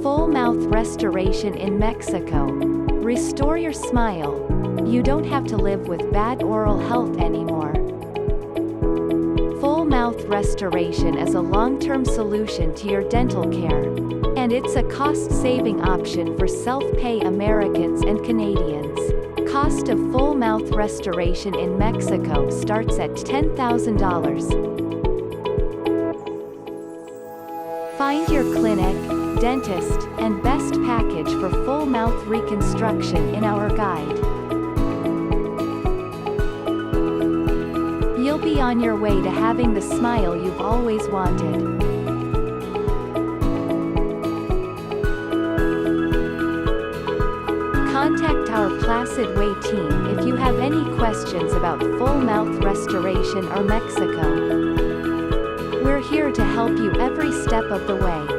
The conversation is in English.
Full mouth restoration in Mexico. Restore your smile. You don't have to live with bad oral health anymore. Full mouth restoration is a long-term solution to your dental care, and it's a cost-saving option for self-pay Americans and Canadians. Cost of full mouth restoration in Mexico starts at $10,000. Find your clinic, dentist, and best package for full mouth reconstruction in our guide. You'll be on your way to having the smile you've always wanted. Contact our PlacidWay team if you have any questions about full mouth restoration or Mexico. We're here to help you every step of the way.